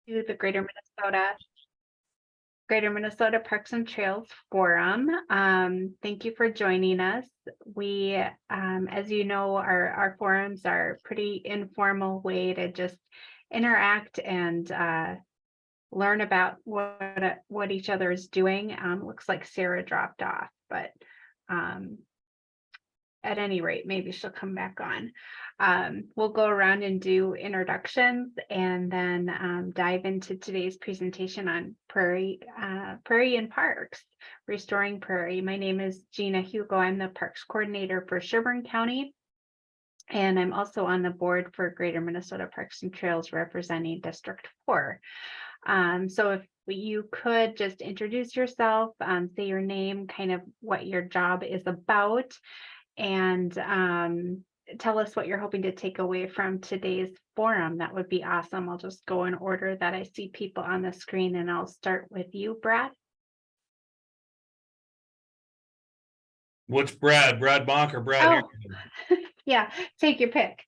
To the Greater Minnesota Parks and Trails Forum. Thank you for joining us. We, as you know, our forums are pretty informal way to just interact and learn about what each other is doing. Looks like Sarah dropped off, but at any rate, maybe she'll come back on. We'll go around and do introductions and then dive into today's presentation on Prairie and Parks, Restoring Prairie. My name is Gina Hugo. I'm the Parks Coordinator for Sherburne County, and I'm also on the board for Greater Minnesota Parks and Trails representing District 4. So if you could just introduce yourself, say your name, kind of what your job is about, and tell us what you're hoping to take away from today's forum. That would be awesome. I'll just go in order that I see people on the screen, and I'll start with you, Brad. Which Brad? Brad Bonk or Brad? Oh, yeah, take your pick.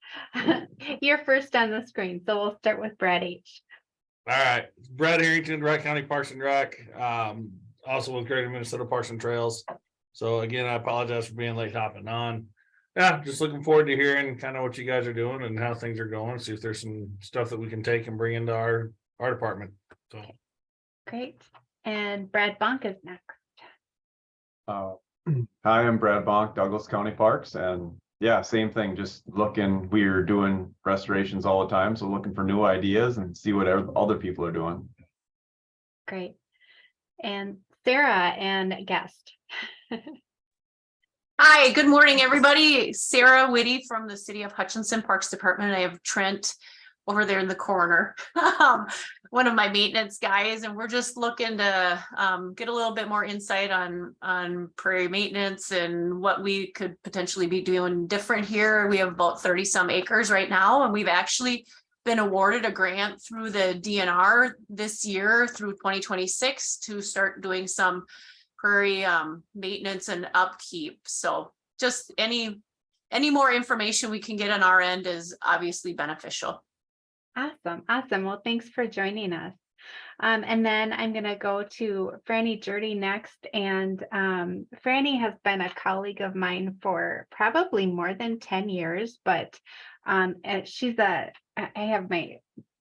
You're first on the screen, so we'll start with Brad H. All right, Brad Harrington, Wright County Parks and Rec, also with Greater Minnesota Parks and Trails. So again, I apologize for being late hopping on. Yeah, just looking forward to hearing kind of what you guys are doing and how things are going. See if there's some stuff that we can take and bring into our department. So great. And Brad Bonk is next. Hi, I'm Brad Bonk, Douglas County Parks, and yeah, same thing. Just looking, we're doing restorations all the time, so looking for new ideas and see what other people are doing. Great. And Sarah and guest. Hi, good morning, everybody. Sarah Whitty from the City of Hutchinson Parks Department. I have Trent over there in the corner, one of my maintenance guys, and we're just looking to get a little bit more insight on prairie maintenance and what we could potentially be doing different here. We have about 30 some acres right now, and we've actually been awarded a grant through the DNR this year through 2026 to start doing some prairie maintenance and upkeep. So just any more information we can get on our end is obviously beneficial. Awesome. Well, thanks for joining us. And then I'm going to go to Franny Jurdy next. And Franny has been a colleague of mine for probably more than 10 years, but I have my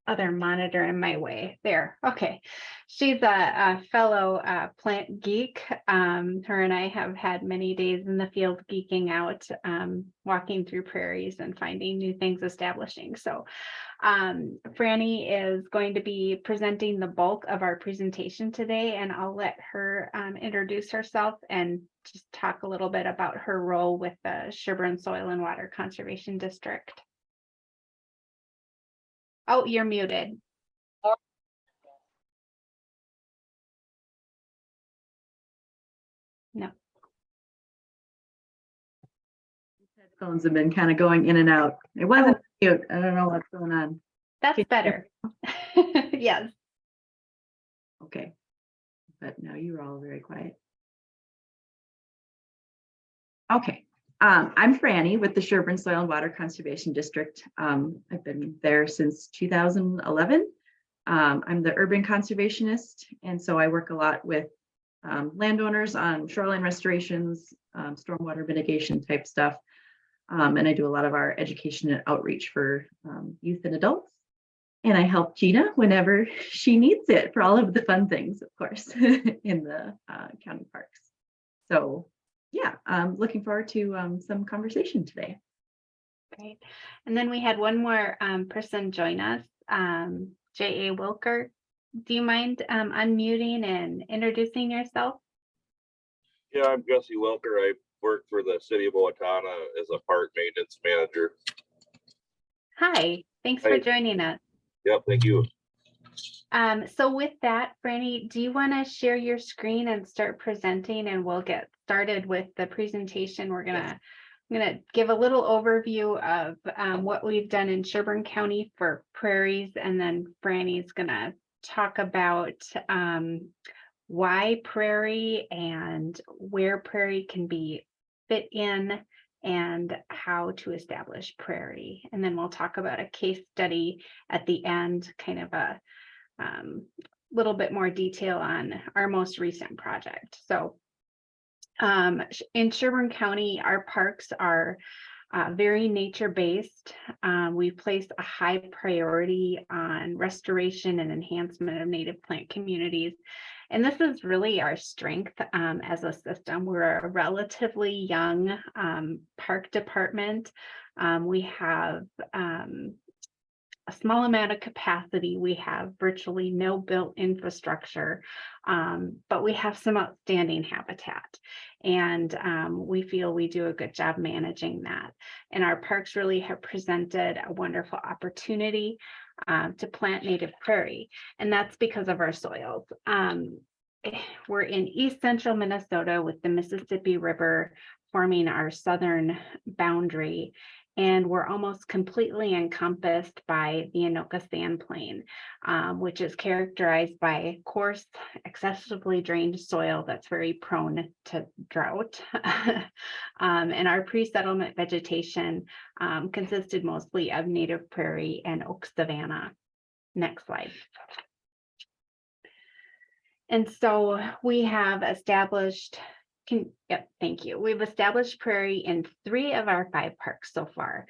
other monitor in my way there. Okay. She's a fellow plant geek. Her and I have had many days in the field geeking out, walking through prairies and finding new things establishing. So Franny is going to be presenting the bulk of our presentation today, and I'll let her introduce herself and just talk a little bit about her role with the Sherburne Soil and Water Conservation District. Oh, you're muted. No. Headphones have been kind of going in and out. It wasn't mute. I don't know what's going on. That's better. Yes. Okay. But now you're all very quiet. Okay. I'm Franny with the Sherburne Soil and Water Conservation District. I've been there since 2011. I'm the urban conservationist, and so I work a lot with landowners on shoreline restorations, stormwater mitigation type stuff. And I do a lot of our education and outreach for youth and adults. And I help Gina whenever she needs it for all of the fun things, of course, in the county parks. So yeah, I'm looking forward to some conversation today. Great. And then we had one more person join us, J.A. Wilker. Do you mind unmuting and introducing yourself? Yeah, I'm Jesse Wilker. I work for the city of Owatonna as a park maintenance manager. Hi, thanks for joining us. Yep, thank you. So with that, Franny, do you want to share your screen and start presenting, and we'll get started with the presentation. I'm gonna give a little overview of what we've done in Sherburne County for prairies, and then Franny's gonna talk about why prairie and where prairie can be fit in and how to establish prairie. And then we'll talk about a case study at the end, kind of a little bit more detail on our most recent project. So in Sherburne County, our parks are very nature-based. We place a high priority on restoration and enhancement of native plant communities. And this is really our strength as a system. We're a relatively young park department. We have a small amount of capacity. We have virtually no built infrastructure, but we have some outstanding habitat. And we feel we do a good job managing that. And our parks really have presented a wonderful opportunity to plant native prairie. And that's because of our soils. We're in East Central Minnesota with the Mississippi River forming our southern boundary. And we're almost completely encompassed by the Anoka sand plain, which is characterized by coarse, excessively drained soil that's very prone to drought. And our pre-settlement vegetation consisted mostly of native prairie and oak savanna. Next slide. And so we have established thank you. We've established prairie in 3 of our 5 parks so far,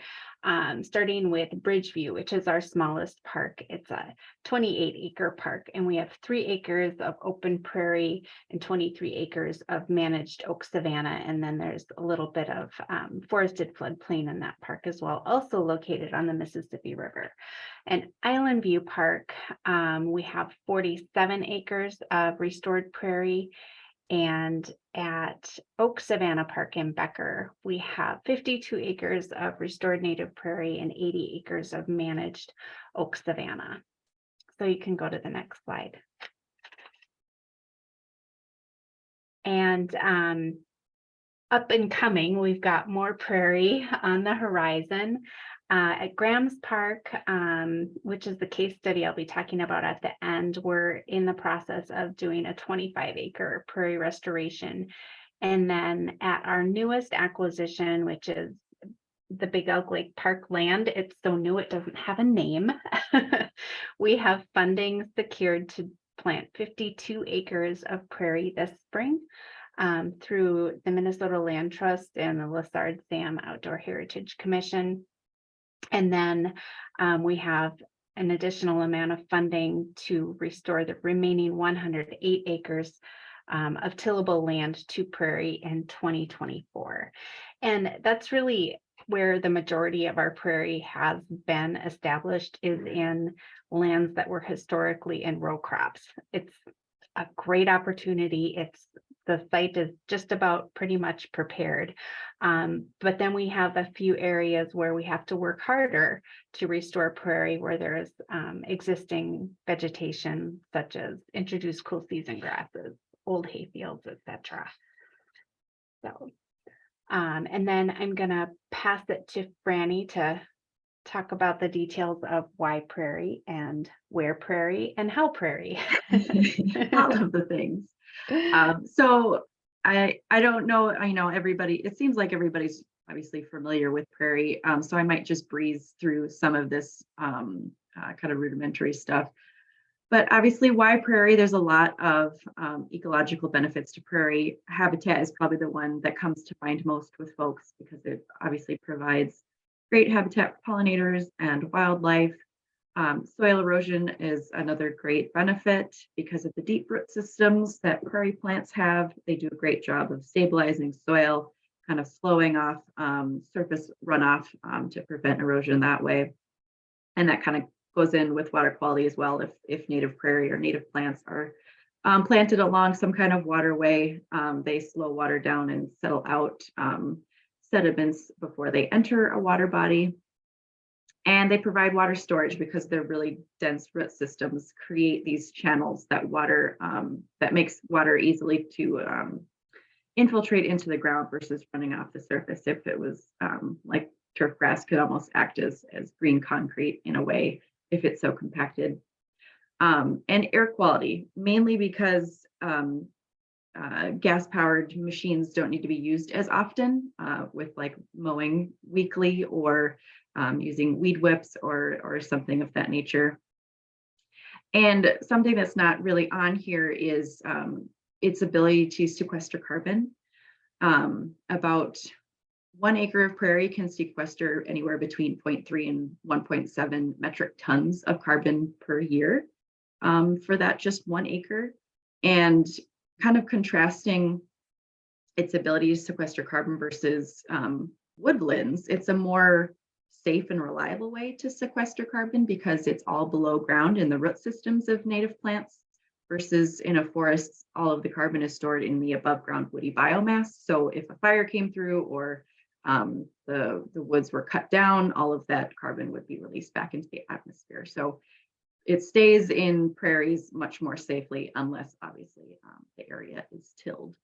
starting with Bridgeview, which is our smallest park. It's a 28-acre park, and we have 3 acres of open prairie and 23 acres of managed oak savanna. And then there's a little bit of forested floodplain in that park as well, also located on the Mississippi River. And Island View Park, we have 47 acres of restored prairie. And at Oak Savanna Park in Becker, we have 52 acres of restored native prairie and 80 acres of managed oak savanna. So you can go to the next slide. And up and coming, we've got more prairie on the horizon. At Graham's Park, which is the case study I'll be talking about at the end, we're in the process of doing a 25-acre prairie restoration. And then at our newest acquisition, which is the Big Elk Lake Park land, it's so new it doesn't have a name. We have funding secured to plant 52 acres of prairie this spring through the Minnesota Land Trust and the Lessard Sam Outdoor Heritage Commission. And then we have an additional amount of funding to restore the remaining 108 acres of tillable land to prairie in 2024. And that's really where the majority of our prairie has been established, is in lands that were historically in row crops. It's a great opportunity. The site is just about pretty much prepared. But then we have a few areas where we have to work harder to restore prairie, where there is existing vegetation, such as introduced cool season grasses, old hayfields, etc. So, and then I'm gonna pass it to Franny to talk about the details of why prairie and where prairie and how prairie. All of the things. So I don't know, I know everybody, it seems like everybody's obviously familiar with prairie. So I might just breeze through some of this kind of rudimentary stuff. But obviously, why prairie? There's a lot of ecological benefits to prairie. Habitat is probably the one that comes to mind most with folks, because it obviously provides great habitat for pollinators and wildlife. Soil erosion is another great benefit because of the deep root systems that prairie plants have. They do a great job of stabilizing soil, kind of slowing off surface runoff to prevent erosion that way. And that kind of goes in with water quality as well. If native prairie or native plants are planted along some kind of waterway, they slow water down and settle out sediments before they enter a water body. And they provide water storage because their really dense root systems create these channels that that makes water easily to infiltrate into the ground versus running off the surface. If it was like turf grass, could almost act as green concrete in a way if it's so compacted. And air quality, mainly because gas-powered machines don't need to be used as often with like mowing weekly or using weed whips or something of that nature. And something that's not really on here is its ability to sequester carbon. About 1 acre of prairie can sequester anywhere between 0.3 and 1.7 metric tons of carbon per year for that just 1 acre. And kind of contrasting its ability to sequester carbon versus woodlands, it's a more safe and reliable way to sequester carbon because it's all below ground in the root systems of native plants, versus in a forest, all of the carbon is stored in the above ground woody biomass. So if a fire came through or the woods were cut down, all of that carbon would be released back into the atmosphere. So it stays in prairies much more safely, unless obviously the area is tilled,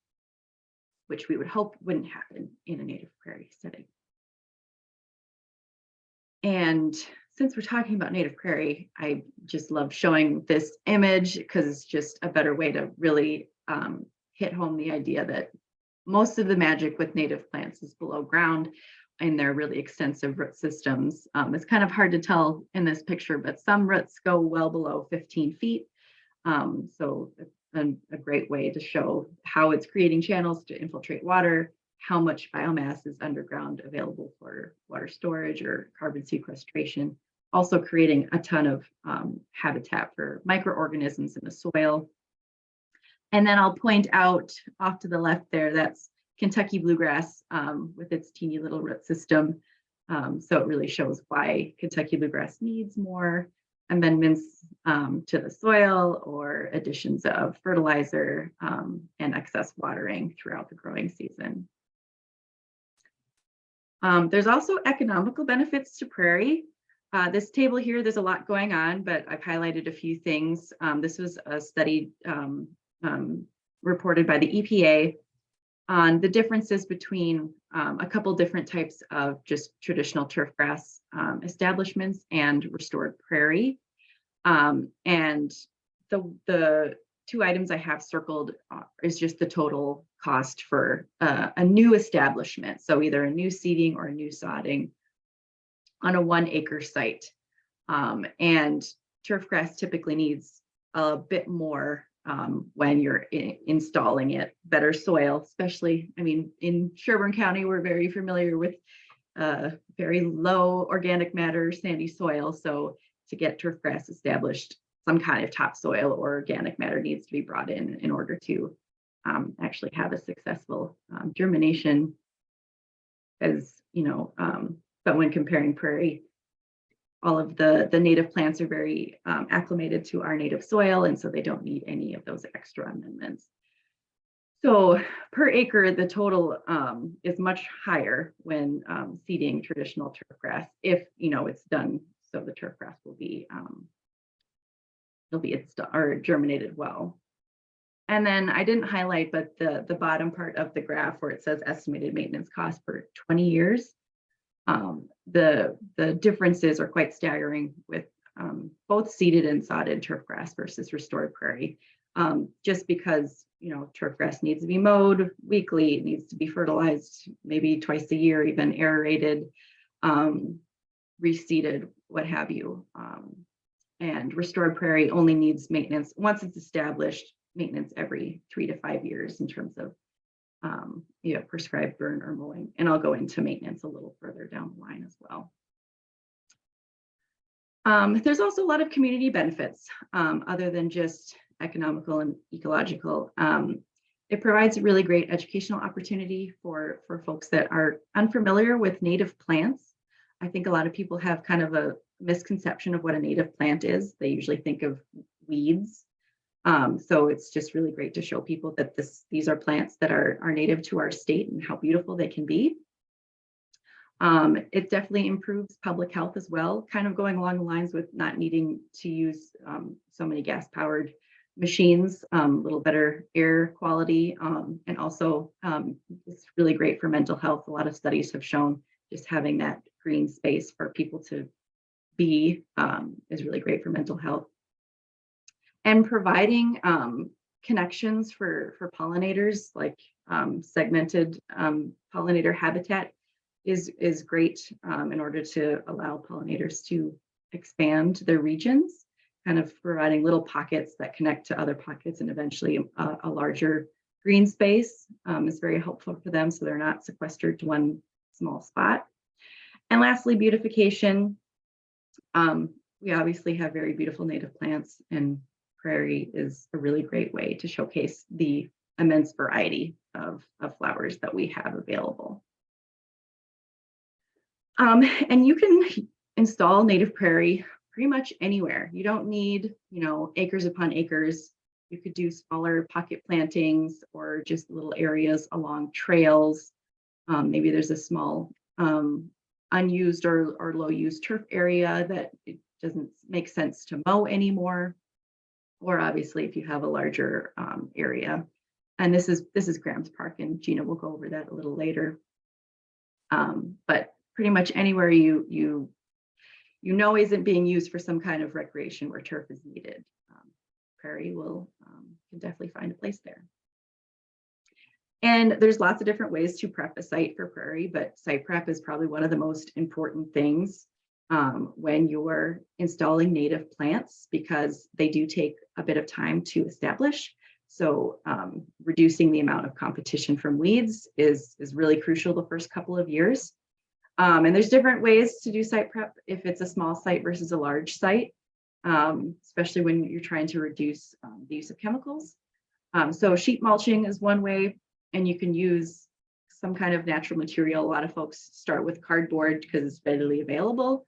which we would hope wouldn't happen in a native prairie setting. And since we're talking about native prairie, I just love showing this image because it's just a better way to really hit home the idea that most of the magic with native plants is below ground in their really extensive root systems. It's kind of hard to tell in this picture, but some roots go well below 15 feet. So a great way to show how it's creating channels to infiltrate water, how much biomass is underground available for water storage or carbon sequestration, also creating a ton of habitat for microorganisms in the soil. And then I'll point out off to the left there, that's Kentucky bluegrass with its teeny little root system. So it really shows why Kentucky bluegrass needs more amendments to the soil or additions of fertilizer and excess watering throughout the growing season. There's also economical benefits to prairie. This table here, there's a lot going on, but I've highlighted a few things. This was a study reported by the EPA on the differences between a couple different types of just traditional turfgrass establishments and restored prairie. And the two items I have circled is just the total cost for a new establishment. So either a new seeding or a new sodding on a 1 acre site. And turfgrass typically needs a bit more when you're installing it, better soil, especially, I mean, in Sherburne County, we're very familiar with very low organic matter, sandy soil. So to get turfgrass established, some kind of topsoil or organic matter needs to be brought in order to actually have a successful germination. As you know, but when comparing prairie, all of the native plants are very acclimated to our native soil, and so they don't need any of those extra amendments. So per acre, the total is much higher when seeding traditional turfgrass, if it's done so the turfgrass will be germinated well. And then I didn't highlight, but the bottom part of the graph where it says estimated maintenance cost for 20 years, the differences are quite staggering with both seeded and sodded turfgrass versus restored prairie. Just because turfgrass needs to be mowed weekly, it needs to be fertilized maybe twice a year, even aerated, reseeded, what have you. And restored prairie only needs maintenance once it's established, maintenance every 3 to 5 years in terms of prescribed burn or mowing. And I'll go into maintenance a little further down the line as well. There's also a lot of community benefits other than just economical and ecological. It provides a really great educational opportunity for folks that are unfamiliar with native plants. I think a lot of people have kind of a misconception of what a native plant is. They usually think of weeds. So it's just really great to show people that these are plants that are native to our state and how beautiful they can be. It definitely improves public health as well, kind of going along the lines with not needing to use so many gas-powered machines, a little better air quality, and also it's really great for mental health. A lot of studies have shown just having that green space for people to be is really great for mental health. And providing connections for pollinators, like segmented pollinator habitat is great in order to allow pollinators to expand their regions. kind of providing little pockets that connect to other pockets and eventually a larger green space is very helpful for them, so they're not sequestered to one small spot. And lastly, beautification. We obviously have very beautiful native plants, and Prairie is a really great way to showcase the immense variety of flowers that we have available. And you can install Native Prairie pretty much anywhere. You don't need, acres upon acres. You could do smaller pocket plantings or just little areas along trails. Maybe there's a small unused or low use turf area that it doesn't make sense to mow anymore. Or obviously if you have a larger area. And this is Graham's Park, and Gina will go over that a little later. But pretty much anywhere you know isn't being used for some kind of recreation where turf is needed, Prairie can definitely find a place there. And there's lots of different ways to prep a site for Prairie, but site prep is probably one of the most important things when you're installing native plants, because they do take a bit of time to establish. So reducing the amount of competition from weeds is really crucial the first couple of years. And there's different ways to do site prep if it's a small site versus a large site, especially when you're trying to reduce the use of chemicals. So sheet mulching is one way, and you can use some kind of natural material. A lot of folks start with cardboard because it's readily available.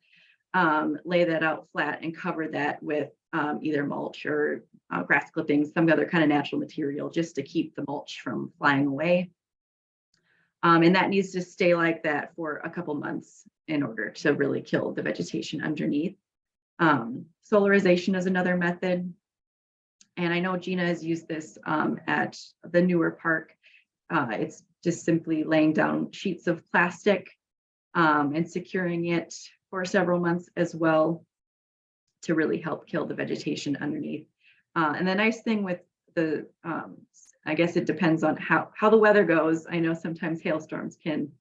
Lay that out flat and cover that with either mulch or grass clippings, some other kind of natural material, just to keep the mulch from flying away. And that needs to stay like that for a couple months in order to really kill the vegetation underneath. Solarization is another method. And I know Gina has used this at the newer park. It's just simply laying down sheets of plastic and securing it for several months as well to really help kill the vegetation underneath. And the nice thing with the, I guess it depends on how the weather goes. I know sometimes hailstorms can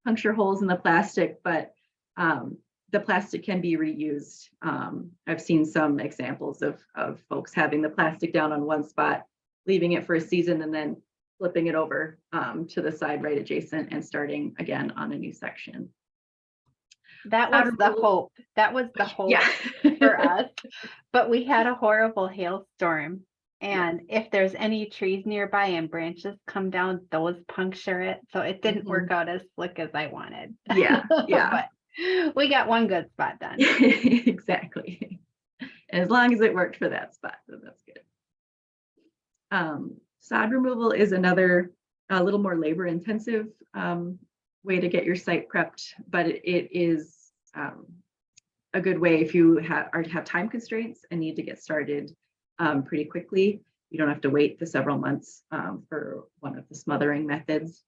puncture holes in the plastic, but the plastic can be reused. I've seen some examples of folks having the plastic down on one spot, leaving it for a season, and then flipping it over to the side right adjacent and starting again on a new section. That was the hope. That was the hope for us. But we had a horrible hailstorm. And if there's any trees nearby and branches come down, those puncture it. So it didn't work out as slick as I wanted. Yeah. But we got one good spot done. Exactly. As long as it worked for that spot, so that's good. Sod removal is another a little more labor intensive way to get your site prepped, but it is a good way if you have time constraints and need to get started pretty quickly. You don't have to wait the several months for one of the smothering methods.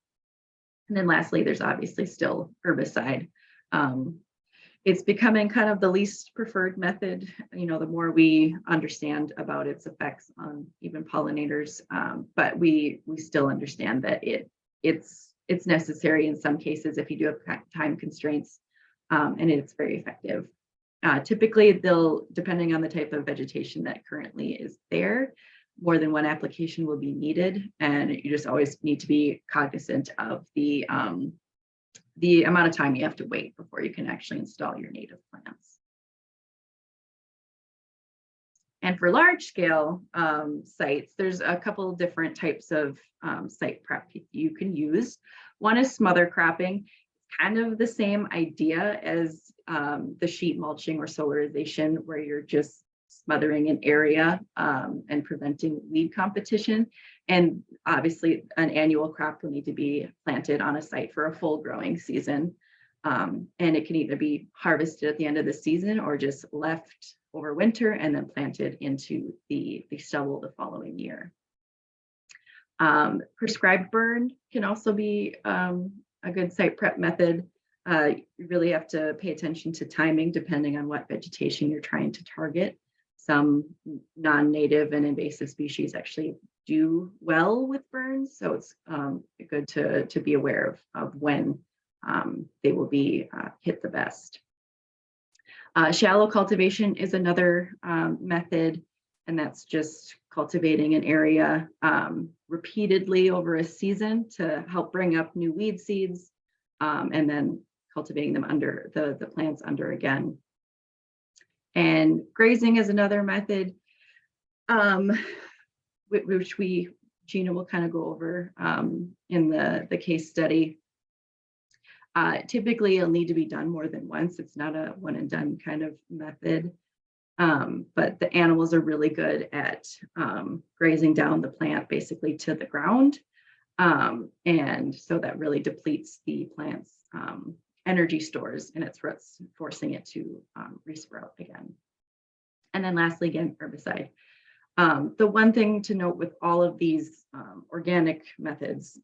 And then lastly, there's obviously still herbicide. It's becoming kind of the least preferred method, the more we understand about its effects on even pollinators, but we still understand that it's necessary in some cases if you do have time constraints, and it's very effective. Typically, depending on the type of vegetation that currently is there, more than one application will be needed, and you just always need to be cognizant of the amount of time you have to wait before you can actually install your native plants. And for large scale sites, there's a couple of different types of site prep you can use. One is smother cropping. Kind of the same idea as the sheet mulching or solarization, where you're just smothering an area and preventing weed competition. And obviously an annual crop will need to be planted on a site for a full growing season. And it can either be harvested at the end of the season or just left over winter and then planted into the stubble the following year. Prescribed burn can also be a good site prep method. You really have to pay attention to timing depending on what vegetation you're trying to target. Some non-native and invasive species actually do well with burns, so it's good to be aware of when they will be hit the best. Shallow cultivation is another method, and that's just cultivating an area repeatedly over a season to help bring up new weed seeds, and then cultivating them under the plants under again. And grazing is another method, which Gina will kind of go over in the case study. Typically, it'll need to be done more than once. It's not a one and done kind of method, but the animals are really good at grazing down the plant basically to the ground. And so that really depletes the plant's energy stores, and it's what's forcing it to resprout again. And then lastly, again, herbicide. The one thing to note with all of these organic methods,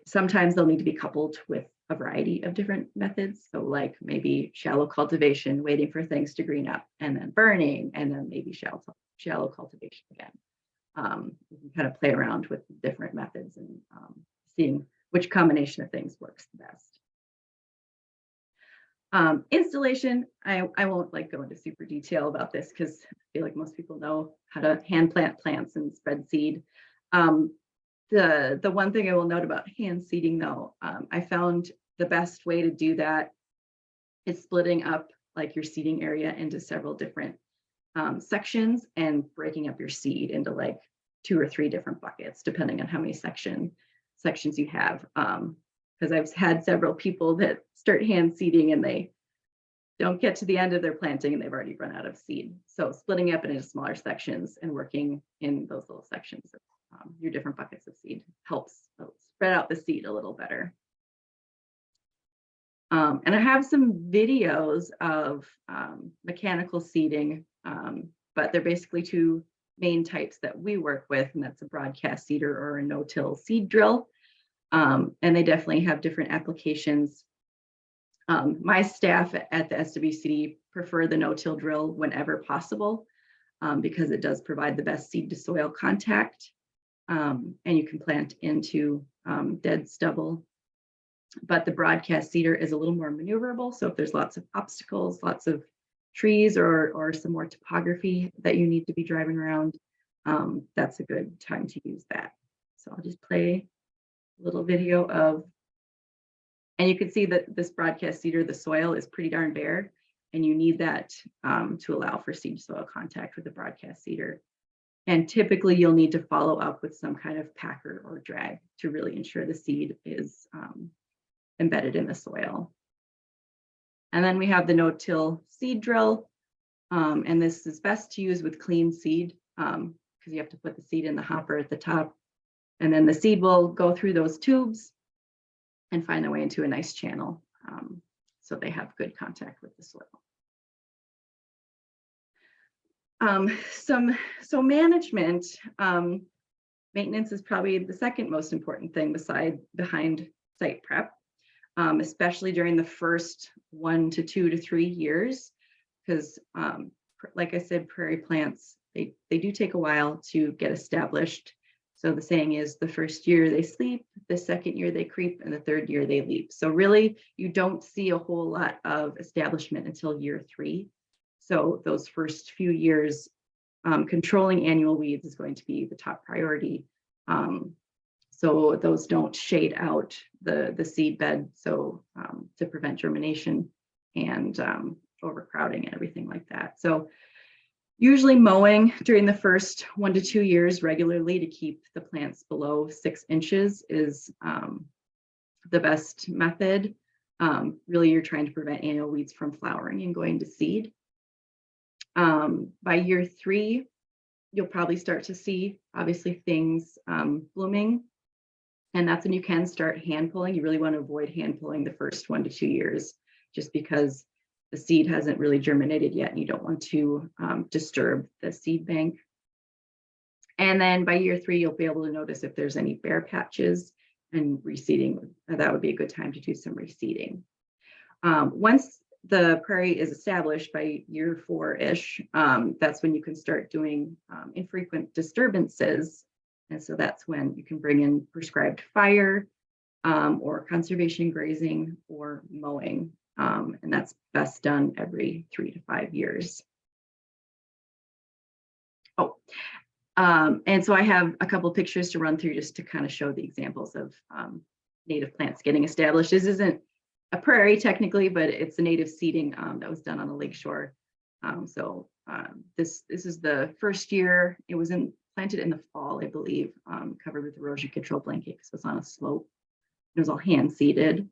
sometimes they'll need to be coupled with a variety of different methods. So like maybe shallow cultivation, waiting for things to green up, and then burning, and then maybe shallow cultivation again. You can kind of play around with different methods and seeing which combination of things works the best. Installation, I won't like go into super detail about this because I feel like most people know how to hand plant plants and spread seed. The one thing I will note about hand seeding though, I found the best way to do that is splitting up like your seeding area into several different sections and breaking up your seed into like 2 or 3 different buckets, depending on how many sections you have. Because I've had several people that start hand seeding and they don't get to the end of their planting and they've already run out of seed. So splitting up into smaller sections and working in those little sections of your different buckets of seed helps spread out the seed a little better. And I have some videos of mechanical seeding, but they're basically 2 main types that we work with, and that's a broadcast seeder or a no-till seed drill. And they definitely have different applications. My staff at the SWCD prefer the no-till drill whenever possible, because it does provide the best seed to soil contact, and you can plant into dead stubble. But the broadcast seeder is a little more maneuverable. So if there's lots of obstacles, lots of trees or some more topography that you need to be driving around, that's a good time to use that. So I'll just play a little video of, and you can see that this broadcast seeder, the soil is pretty darn bare, and you need that to allow for seed soil contact with the broadcast seeder. And typically you'll need to follow up with some kind of packer or drag to really ensure the seed is embedded in the soil. And then we have the no-till seed drill. And this is best to use with clean seed because you have to put the seed in the hopper at the top. And then the seed will go through those tubes and find their way into a nice channel. So they have good contact with the soil. So management, maintenance is probably the second most important thing behind site prep, especially during the first 1 to 2 to 3 years, because like I said, prairie plants, they do take a while to get established. So the saying is the first year they sleep, the second year they creep, and the third year they leap. So really you don't see a whole lot of establishment until year 3. So those first few years, controlling annual weeds is going to be the top priority. So those don't shade out the seed bed, so to prevent germination and overcrowding and everything like that. So usually mowing during the first 1 to 2 years regularly to keep the plants below 6 inches is the best method. Really, you're trying to prevent annual weeds from flowering and going to seed. By year 3, you'll probably start to see, obviously, things blooming. And that's when you can start hand pulling. You really want to avoid hand pulling the first 1 to 2 years, just because the seed hasn't really germinated yet and you don't want to disturb the seed bank. And then by year 3, you'll be able to notice if there's any bare patches, and reseeding. That would be a good time to do some reseeding. Once the prairie is established by year 4-ish, that's when you can start doing infrequent disturbances. And so that's when you can bring in prescribed fire or conservation grazing or mowing. And that's best done every 3 to 5 years. Oh, and so I have a couple pictures to run through just to kind of show the examples of native plants getting established. This isn't a prairie technically, but it's a native seeding that was done on a lakeshore. This is the first year. It was planted in the fall, I believe, covered with erosion control blanket because it was on a slope. It was all hand seeded.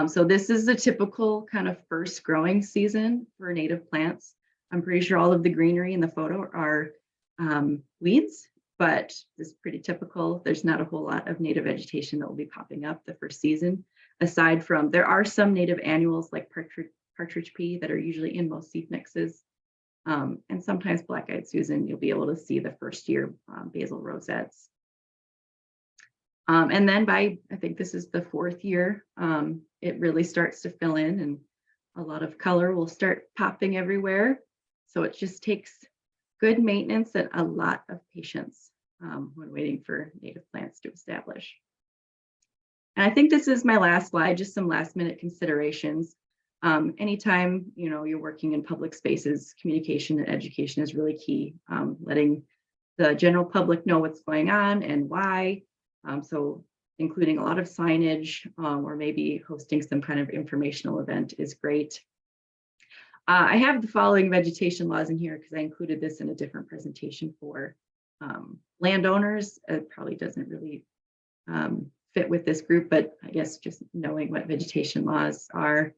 So this is the typical kind of first growing season for native plants. I'm pretty sure all of the greenery in the photo are weeds, but this is pretty typical. There's not a whole lot of native vegetation that will be popping up the first season. Aside from, there are some native annuals like partridge pea that are usually in most seed mixes. And sometimes black-eyed Susan, you'll be able to see the first year basil rosettes. And then by, I think this is the 4th year, it really starts to fill in and a lot of color will start popping everywhere. So it just takes good maintenance and a lot of patience when waiting for native plants to establish. And I think this is my last slide, just some last minute considerations. Anytime, you're working in public spaces, communication and education is really key. Letting the general public know what's going on and why. So including a lot of signage or maybe hosting some kind of informational event is great. I have the following vegetation laws in here because I included this in a different presentation for landowners. It probably doesn't really fit with this group, but I guess just knowing what vegetation laws are.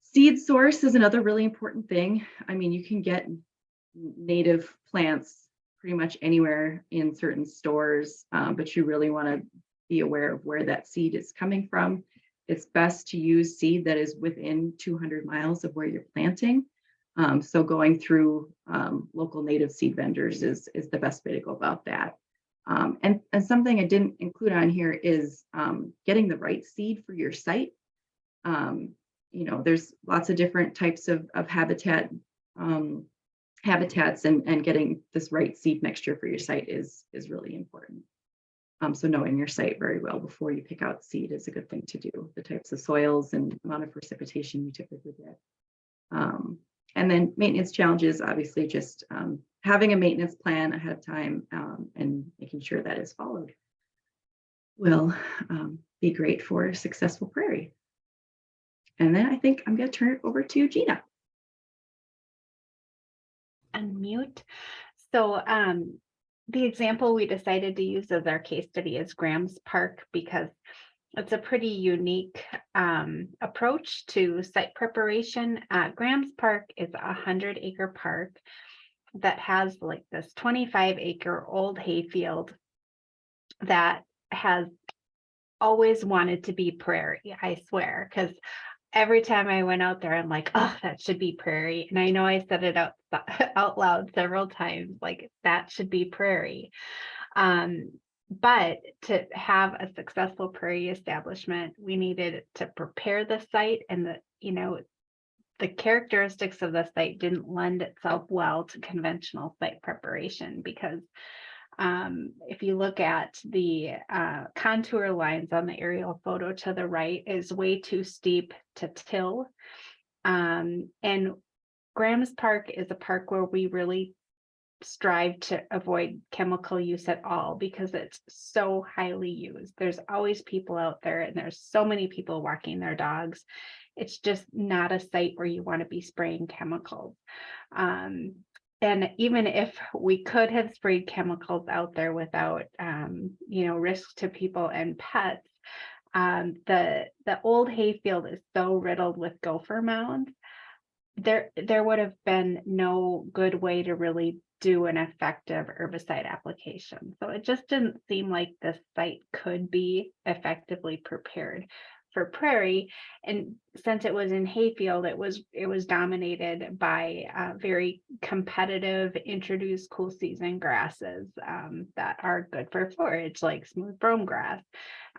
Seed source is another really important thing. I mean, you can get native plants pretty much anywhere in certain stores, but you really want to be aware of where that seed is coming from. It's best to use seed that is within 200 miles of where you're planting. So going through local native seed vendors is the best way to go about that. And something I didn't include on here is getting the right seed for your site. There's lots of different types of habitats, and getting this right seed mixture for your site is really important. So knowing your site very well before you pick out seed is a good thing to do. The types of soils and amount of precipitation you typically get. And then maintenance challenges, obviously just having a maintenance plan ahead of time and making sure that is followed will be great for a successful prairie. And then I think I'm going to turn it over to Gina. Unmute. So the example we decided to use as our case study is Graham's Park because it's a pretty unique approach to site preparation. Graham's Park is a 100-acre park that has like this 25-acre old hayfield that has always wanted to be prairie, I swear, because every time I went out there, I'm like, oh, that should be prairie. And I know I said it out loud several times, like that should be prairie. But to have a successful prairie establishment, we needed to prepare the site, and the characteristics of the site didn't lend itself well to conventional site preparation because if you look at the contour lines on the aerial photo to the right is way too steep to till. And Graham's Park is a park where we really strive to avoid chemical use at all because it's so highly used. There's always people out there and there's so many people walking their dogs. It's just not a site where you want to be spraying chemicals. And even if we could have sprayed chemicals out there without, risk to people and pets, the old hayfield is so riddled with gopher mounds. There would have been no good way to really do an effective herbicide application. So it just didn't seem like this site could be effectively prepared for prairie. And since it was in hayfield, it was dominated by very competitive introduced cool season grasses that are good for forage, like smooth brome grass.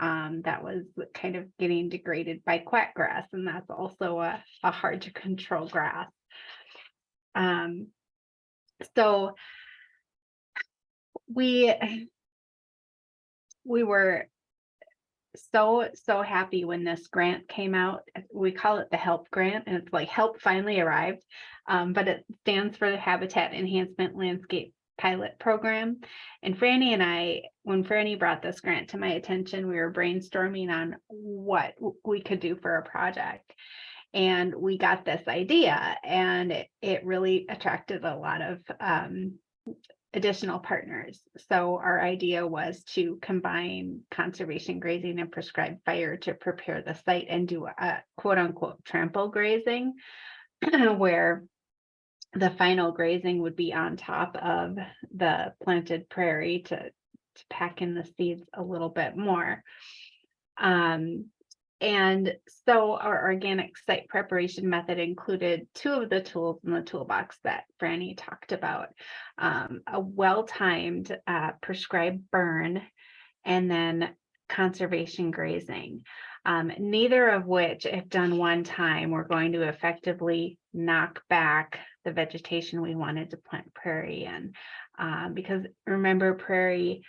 That was kind of getting degraded by quackgrass, and that's also a hard to control grass. So we were so happy when this grant came out. We call it the HELP grant, and it's like help finally arrived. But it stands for the Habitat Enhancement Landscape Pilot Program. And Franny and I, when Franny brought this grant to my attention, we were brainstorming on what we could do for a project. And we got this idea, and it really attracted a lot of additional partners. So our idea was to combine conservation grazing and prescribed fire to prepare the site and do a quote unquote trample grazing, where the final grazing would be on top of the planted prairie to pack in the seeds a little bit more. And so our organic site preparation method included two of the tools in the toolbox that Franny talked about, a well-timed prescribed burn, and then conservation grazing. Neither of which, if done one time, we're going to effectively knock back the vegetation we wanted to plant prairie in. Because remember, prairie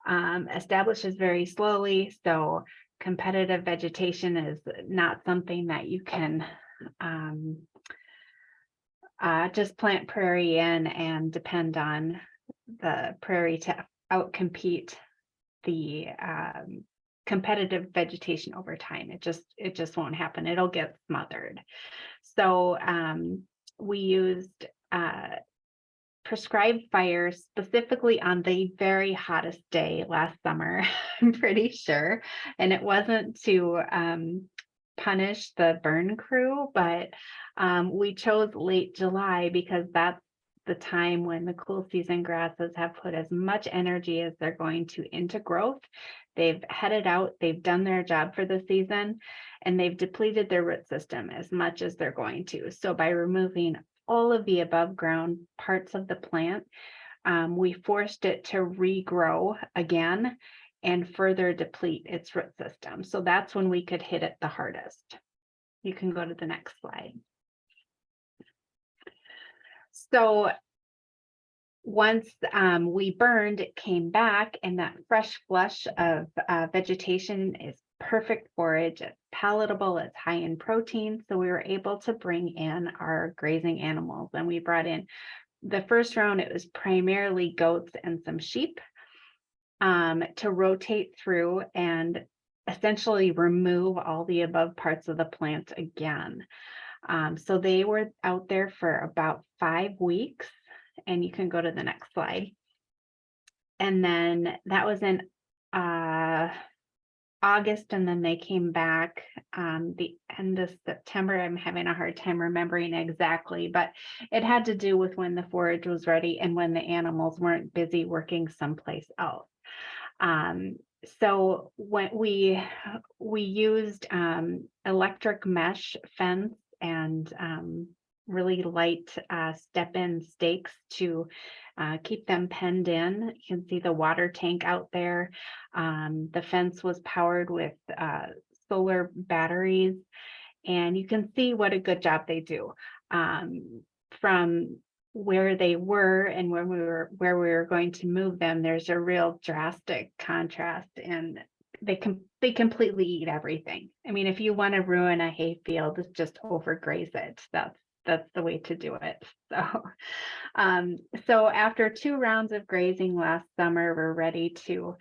establishes very slowly, so competitive vegetation is not something that you can just plant prairie in and depend on the prairie to outcompete the competitive vegetation over time. It just won't happen. It'll get smothered. So we used prescribed fire specifically on the very hottest day last summer, I'm pretty sure. And it wasn't to punish the burn crew, but we chose late July because that's the time when the cool season grasses have put as much energy as they're going to into growth. They've headed out, they've done their job for the season, and they've depleted their root system as much as they're going to. So by removing all of the above ground parts of the plant, we forced it to regrow again and further deplete its root system. So that's when we could hit it the hardest. You can go to the next slide. So once we burned, it came back, and that fresh flush of vegetation is perfect forage. It's palatable, it's high in protein. So we were able to bring in our grazing animals, and we brought in the first round, it was primarily goats and some sheep to rotate through and essentially remove all the above parts of the plant again. So they were out there for about 5 weeks, and you can go to the next slide. And then that was in August, and then they came back the end of September. I'm having a hard time remembering exactly, but it had to do with when the forage was ready and when the animals weren't busy working someplace else. So when we used electric mesh fence and really light step-in stakes to keep them penned in. You can see the water tank out there. The fence was powered with solar batteries, and you can see what a good job they do. From where they were and where we were going to move them, there's a real drastic contrast, and they completely eat everything. I mean, if you want to ruin a hay field, just overgraze it. That's the way to do it. So after 2 rounds of grazing last summer, we're ready to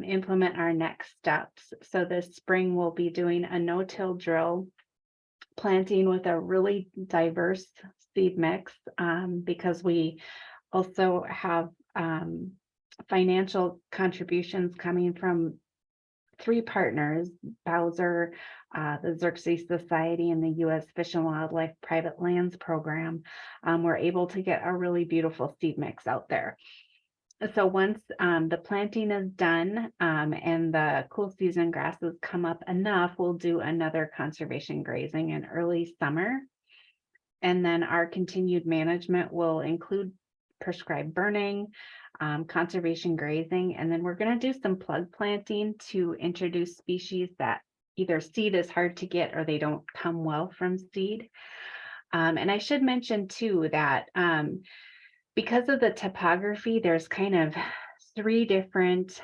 implement our next steps. So this spring we'll be doing a no-till drill, planting with a really diverse seed mix, because we also have financial contributions coming from 3 partners, Bowser, the Xerxes Society, and the U.S. Fish and Wildlife Private Lands Program. We're able to get a really beautiful seed mix out there. So once the planting is done and the cool season grasses come up enough, we'll do another conservation grazing in early summer. And then our continued management will include prescribed burning, conservation grazing, and then we're going to do some plug planting to introduce species that either seed is hard to get or they don't come well from seed. And I should mention too that because of the topography, there's kind of 3 different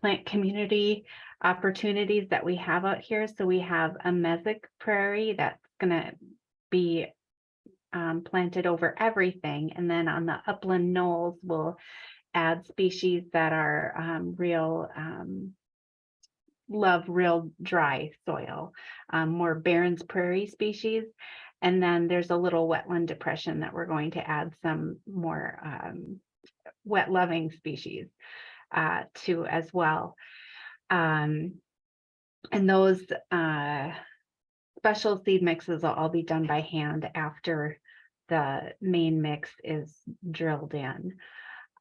plant community opportunities that we have out here. So we have a mesic prairie that's gonna be planted over everything. And then on the upland knolls, we'll add species that are love real dry soil, more Barrens Prairie species. And then there's a little wetland depression that we're going to add some more wet loving species to as well. And those special seed mixes will all be done by hand after the main mix is drilled in.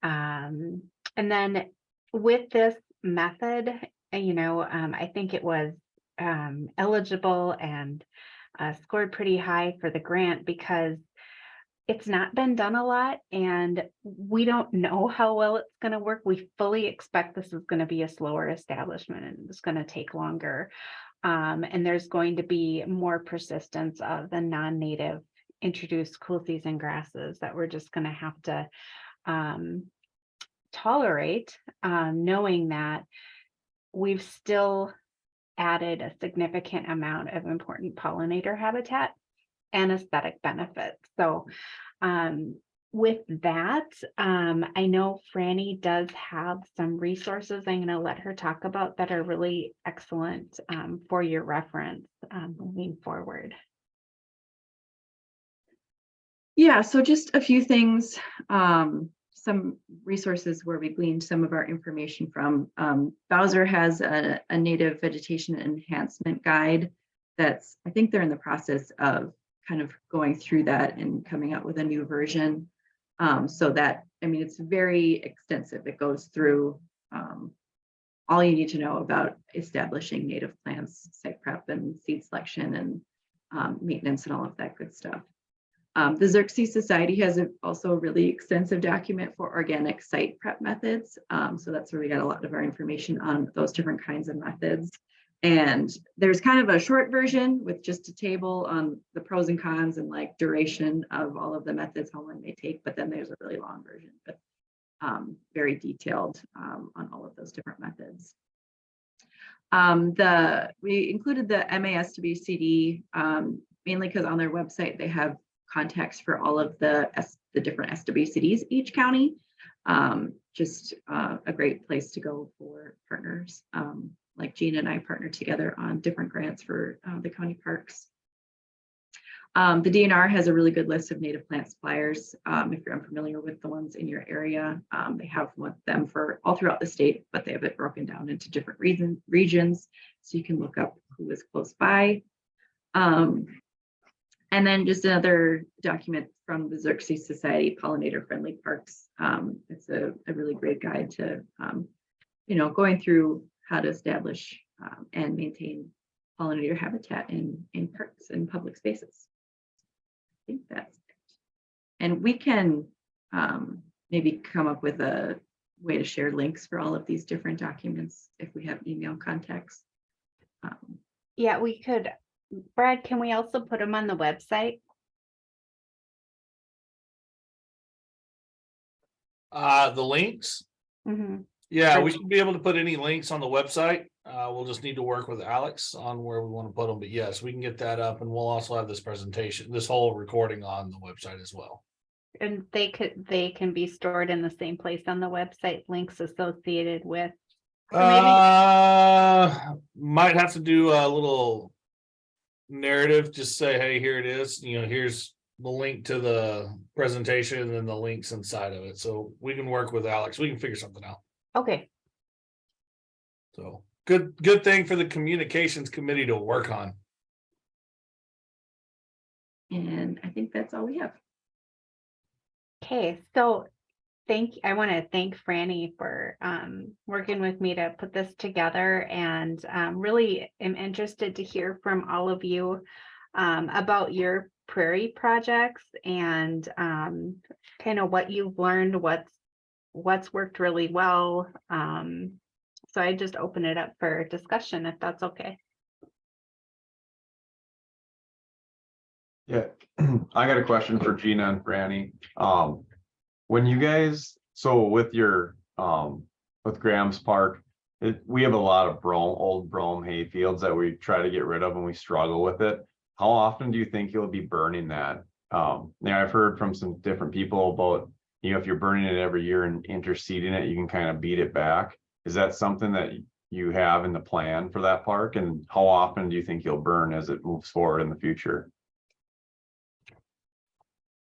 And then with this method, I think it was eligible and scored pretty high for the grant because it's not been done a lot and we don't know how well it's going to work. We fully expect this is going to be a slower establishment and it's going to take longer. And there's going to be more persistence of the non-native introduced cool season grasses that we're just going to have to tolerate, knowing that we've still added a significant amount of important pollinator habitat and aesthetic benefits. So with that, I know Franny does have some resources I'm going to let her talk about that are really excellent for your reference moving forward. Yeah, so just a few things, some resources where we gleaned some of our information from. Bowser has a native vegetation enhancement guide that's, I think they're in the process of kind of going through that and coming out with a new version. So that, I mean, it's very extensive. It goes through all you need to know about establishing native plants, site prep and seed selection and maintenance and all of that good stuff. The Xerxes Society has also a really extensive document for organic site prep methods. So that's where we got a lot of our information on those different kinds of methods. And there's kind of a short version with just a table on the pros and cons and like duration of all of the methods, how long they take. But then there's a really long version, but very detailed on all of those different methods. We included the MASWCD mainly because on their website they have contacts for all of the different SWCDs each county. Just a great place to go for partners. Like Gina and I partnered together on different grants for the county parks. The DNR has a really good list of native plant suppliers. If you're unfamiliar with the ones in your area, they have them for all throughout the state, but they have it broken down into different regions. So you can look up who is close by. And then just another document from the Xerxes Society, Pollinator Friendly Parks. It's a really great guide to, going through how to establish and maintain pollinator habitat in parks and public spaces. I think that's it. And we can maybe come up with a way to share links for all of these different documents if we have email contacts. Yeah, we could. Brad, can we also put them on the website? The links. Mm-hmm. Yeah, we should be able to put any links on the website. We'll just need to work with Alex on where we want to put them. But yes, we can get that up, and we'll also have this presentation, this whole recording on the website as well. And they can be stored in the same place on the website, links associated with. Might have to do a little narrative, just say, hey, here it is, here's the link to the presentation and then the links inside of it. So we can work with Alex, we can figure something out. Okay. So good thing for the communications committee to work on. And I think that's all we have. Okay, so I want to thank Franny for working with me to put this together, and really am interested to hear from all of you about your prairie projects and kind of what you've learned, what's worked really well. So I just open it up for discussion if that's okay. Yeah, I got a question for Gina and Franny. When you guys, so with your with Graham's Park, we have a lot of old brome hay fields that we try to get rid of and we struggle with it. How often do you think you'll be burning that? I've heard from some different people about, if you're burning it every year and interseeding it, you can kind of beat it back. Is that something that you have in the plan for that park? And how often do you think you'll burn as it moves forward in the future?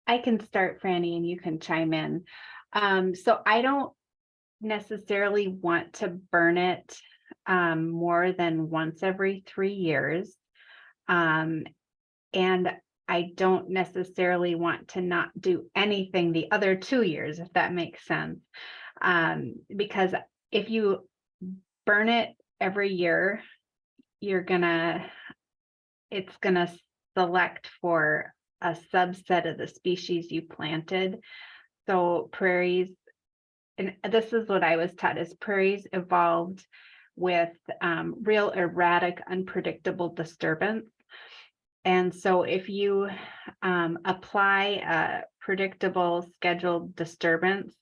I can start, Franny, and you can chime in. So I don't necessarily want to burn it more than once every 3 years. And I don't necessarily want to not do anything the other 2 years, if that makes sense. Because if you burn it every year, it's gonna select for a subset of the species you planted. So prairies, and this is what I was taught, is prairies evolved with real erratic, unpredictable disturbance. And so if you apply a predictable scheduled disturbance,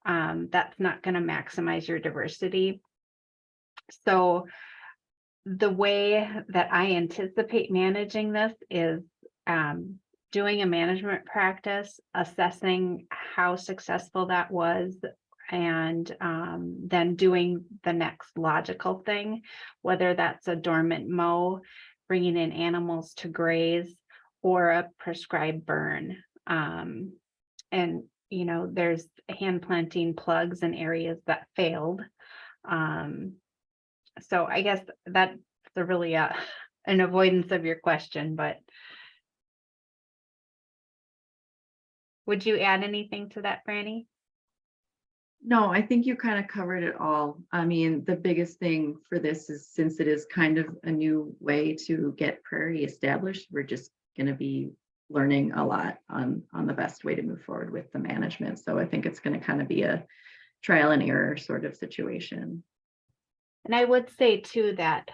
that's not going to maximize your diversity. So the way that I anticipate managing this is doing a management practice, assessing how successful that was, and then doing the next logical thing, whether that's a dormant mow, bringing in animals to graze, or a prescribed burn. And, there's hand planting plugs in areas that failed. So I guess that's really an avoidance of your question, but would you add anything to that, Franny? No, I think you kind of covered it all. I mean, the biggest thing for this is, since it is kind of a new way to get prairie established, we're just going to be learning a lot on the best way to move forward with the management. So I think it's going to kind of be a trial and error sort of situation. And I would say too that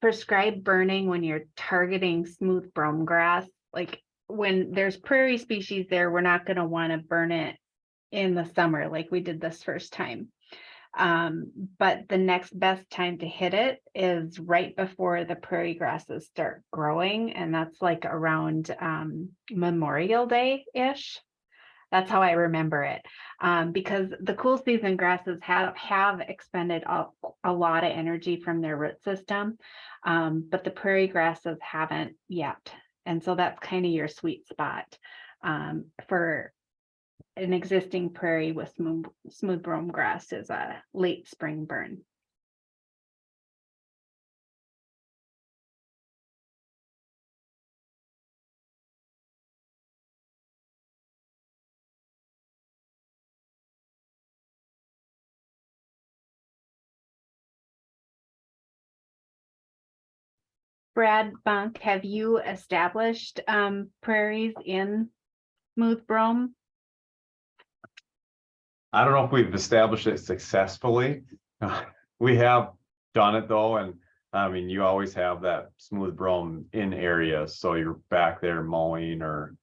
prescribed burning, when you're targeting smooth brome grass, like when there's prairie species there, we're not going to want to burn it in the summer like we did this first time. But the next best time to hit it is right before the prairie grasses start growing, and that's like around Memorial Day-ish. That's how I remember it, because the cool season grasses have expended a lot of energy from their root system, but the prairie grasses haven't yet. And so that's kind of your sweet spot for an existing prairie with smooth brome grass, is a late spring burn. Brad Bunk, have you established prairies in smooth brome? I don't know if we've established it successfully. We have done it though, and I mean, you always have that smooth brome in areas, so you're back there mowing or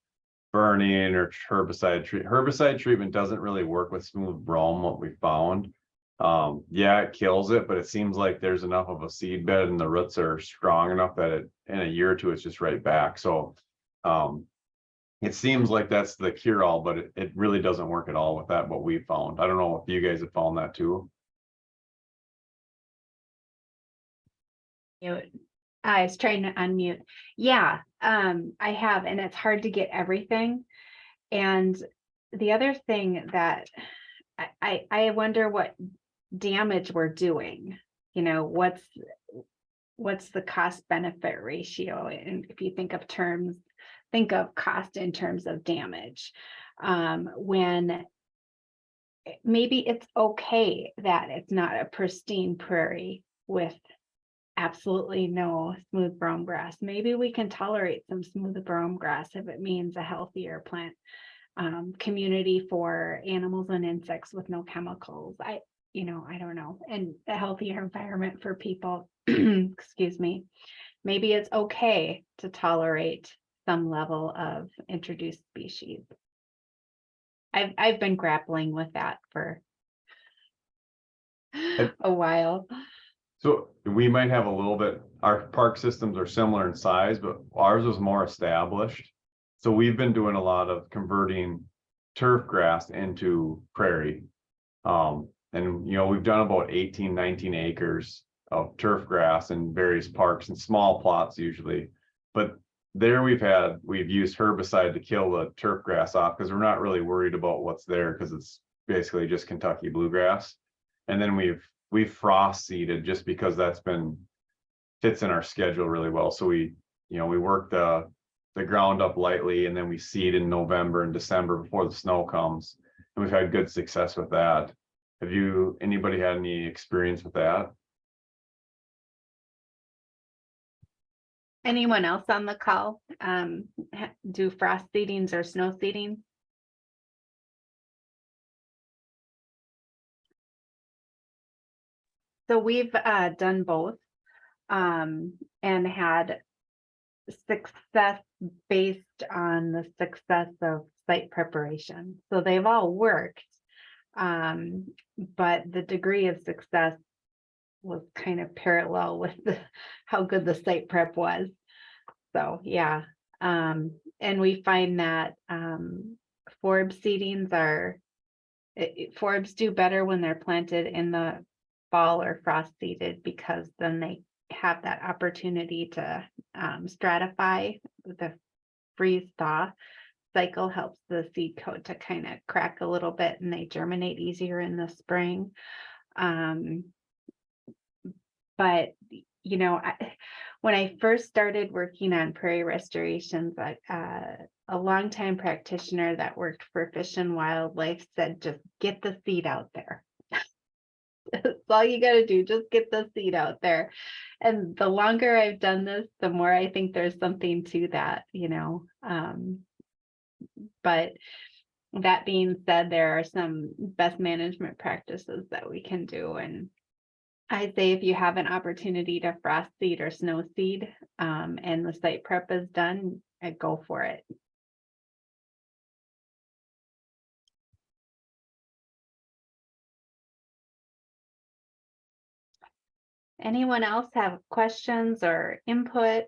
burning or herbicide treatment doesn't really work with smooth brome, what we found. Yeah, it kills it, but it seems like there's enough of a seed bed and the roots are strong enough that it, in a year or two, it's just right back. So it seems like that's the cure all, but it really doesn't work at all with that, what we found. I don't know if you guys have found that too. I was trying to unmute. Yeah, I have, and it's hard to get everything. And the other thing that I wonder what damage we're doing. What's the cost benefit ratio? And if you think of cost in terms of damage, when maybe it's okay that it's not a pristine prairie with absolutely no smooth brome grass. Maybe we can tolerate some smooth brome grass if it means a healthier plant community for animals and insects with no chemicals. I don't know, and a healthier environment for people. Excuse me. Maybe it's okay to tolerate some level of introduced species. I've been grappling with that for a while. So we might have a little bit, our park systems are similar in size, but ours was more established. So we've been doing a lot of converting turf grass into prairie. And we've done about 18, 19 acres of turf grass in various parks and small plots usually. But there we've used herbicide to kill the turf grass off because we're not really worried about what's there because it's basically just Kentucky bluegrass. And then we've frost seeded just because fits in our schedule really well. So we work the ground up lightly and then we seed in November and December before the snow comes. And we've had good success with that. Anybody had any experience with that? Anyone else on the call do frost seedings or snow seeding? So we've done both and had success based on the success of site preparation. So they've all worked, but the degree of success was kind of parallel with how good the site prep was. So yeah, and we find that forb seedings forbs do better when they're planted in the fall or frost seeded because then they have that opportunity to stratify. The freeze thaw cycle helps the seed coat to kind of crack a little bit and they germinate easier in the spring. But when I first started working on prairie restorations, a longtime practitioner that worked for Fish and Wildlife said, just get the seed out there. That's all you got to do, just get the seed out there. And the longer I've done this, the more I think there's something to that, but that being said, there are some best management practices that we can do. And I say if you have an opportunity to frost seed or snow seed and the site prep is done, go for it. Anyone else have questions or input?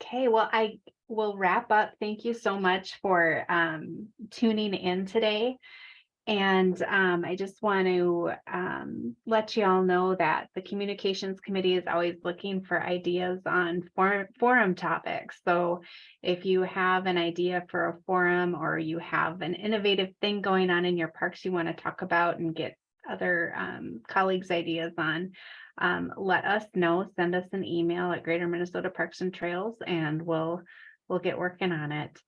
Okay, well, I will wrap up. Thank you so much for tuning in today. And I just want to let you all know that the Communications Committee is always looking for ideas on forum topics. So if you have an idea for a forum or you have an innovative thing going on in your parks you want to talk about and get other colleagues' ideas on, let us know. Send us an email at Greater Minnesota Parks and Trails and we'll get working on it.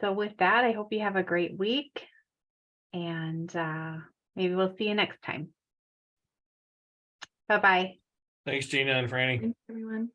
So with that, I hope you have a great week. And maybe we'll see you next time. Bye-bye. Thanks, Gina and Franny. Thanks, everyone.